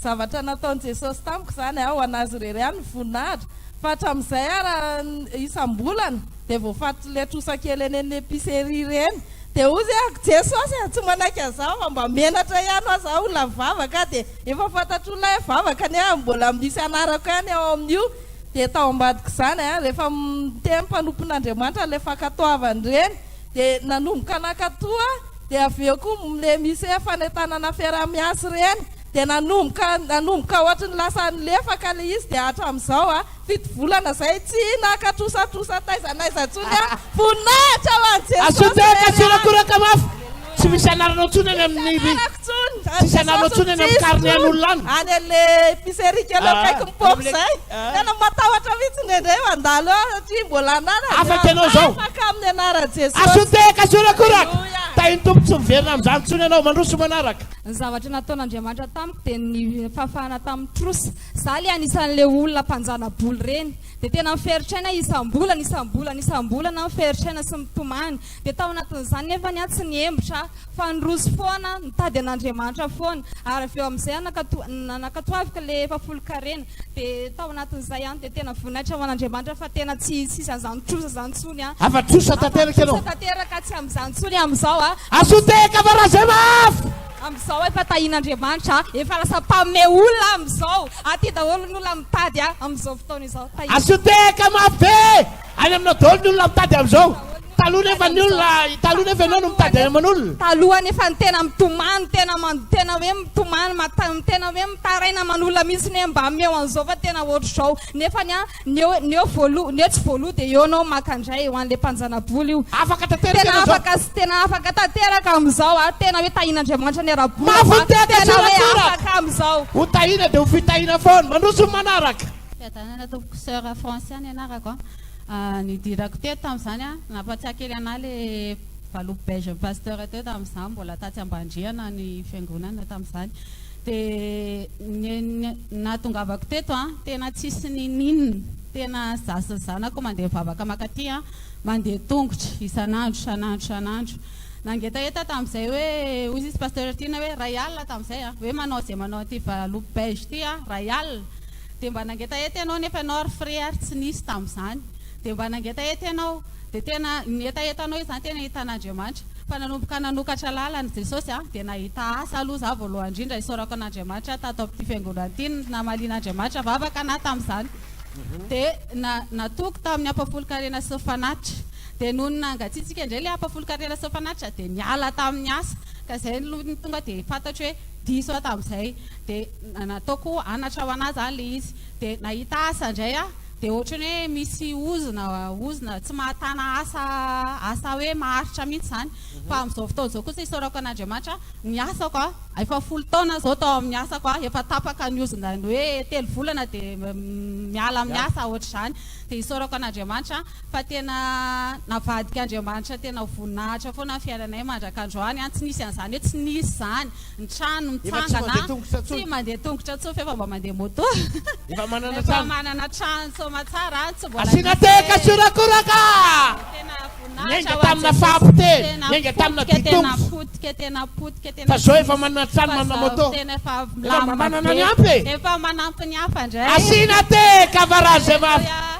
zavatra nataon'i Jesosy tamiko zany ao anazy irery ihany voninahitra fa hatramin'izay ara isam-bolana dia voafaty le trosakely eny amin'ny épicerie reny dia ozy Jesosy tsy manaiky an'izao mba menatra ihany azaho olona vavaka dia efa fantatro olona hoe vavaka ny mbola misy anarako ihany ao amin'io dia tao ambadika izany rehefa miteny mpanompon'Andriamanitra le fankatoavany reny dia nanomboka nakatoa dia avy eo koa le misy fanentanana fiaraha-miasy reny dia nanomboka ohatry ny lasa nylefaka le izy dia hatramin'izao fito volana zay tsy nakatrosatrosa taizanaizatsony voninahitra ho an'i Jesosy asoteka sirakoraka mafy tsy misy anaranao tsony any amin'ny tsisy anaranao tsony any amin'ny karnean'olona any any an'le épicerie kely akaiky mipopy zay tena matahotra mihitsy indray mandalo satria mbola anana afaka ianao zao afaka amin'ny anaran'i Jesosy asoteka sirakoraka tainy tompo tsy miverina amin'izany tsony ianao mandroso manaraka ny zavatra nataon'Andriamanitra tamiko dia ny fahafahana tamin'ny trosa za le anisan'le olona mpanjanaboly reny dia tena miferitraina isam-bolana miferitraina sy mitomany dia tao anatin'izany nefa ny tsy niembitra fa nyrosy foana nitady an'Andriamanitra foana ary avy eo amin'izay nakatoavika le efafolo-karena dia tao anatin'izay ihany dia tena voninahitra ho an'Andriamanitra fa tena tsy izany trosa zany tsony afa trosa tanteraka ianao tanteraka tsy amin'izany tsony amin'izao asoteka faraze mafy amin'izao efa tahian'Andriamanitra efa lasa mpame olona amin'izao aty daholo ny olona mitady amin'izao fotoana izao asoteka mafy be any aminao daholo ny olona mitady amin'izao taloha nefa ianao no mitady aman'olona taloha nefa ny tena mitomany tena hoe mitomany tena hoe mitaraina aman'olona mihitsy ny mba meo an'izao fa tena ohatr'izao nefa neo tsy voaloha dia eo anao makandray ho an'le mpanjanaboly io afaka tanteraka tena afaka tanteraka amin'izao tena hoe tahian'Andriamanitra ny araboly tena hoe afaka amin'izao ho tahina dia ho fitahina foana mandroso manaraka fiadanana tompoko sœur Franciane ianarako nidirako teto tamin'izany nampatsiaka kely ana le valopo beige pasteur teo tamin'izany mbola tatsy ambandriana ny fiangonana tamin'izany dia natongavako teto tena tsisy ninina tena zasazanako mandeha vavaka makaty mandeha tongotra isan'andro nangetaheta tamin'izay hoe ozy izy pasteur tiana hoe ray alina tamin'izay hoe manao zay manao ty valopo beige ty ray alina dia mba nangetaheta ianao nefa ianao ary frère tsy nisy tamin'izany dia mba nangetaheta ianao dia tena netahetanao izany tena hitan'Andriamanitra fa nanomboka nanokatra lalana Jesosy dia nahita asa aloha za voalohany indrindra isorako an'Andriamanitra tato amin'ity fiangonana ity namalian'Andriamanitra vavaka na tamin'izany dia natoko tamin'ny ampafolo-karena sy fanatitra dia noho nangatsitsika indray le ampafolo-karena sy fanatitra dia niala tamin'ny asa ka zay ny tonga dia fantatro hoe diso tamin'izay dia nataoko anatra ho anazy le izy dia nahita asa indray dia ohatrany hoe misy ozona tsy mahatana asa hoe maharitra mihitsy zany fa amin'izao fotoana izao kosa isorako an'Andriamanitra miasako efa 10 taona zao tao amin'ny asako efa tapaka ny ozona hoe 3 volana dia miala amin'ny asa ohatr'izany dia isorako an'Andriamanitra fa tena navadika Andriamanitra tena voninahitra foana fiainanay mandrak'androany tsy nisy an'izany hoe tsy nisy zany ny trano mitsangana tsy mandeha tongotra tsofa efa mba mandeha moto efa manana trano somatsara tsy mbola asinateka sirakoraka nenga tamina fampite nenga tamina ditongotra tena potika fa zao efa manana trano manana moto efa manana ny ampy efa manampy ny hafa indray asinateka faraze mafy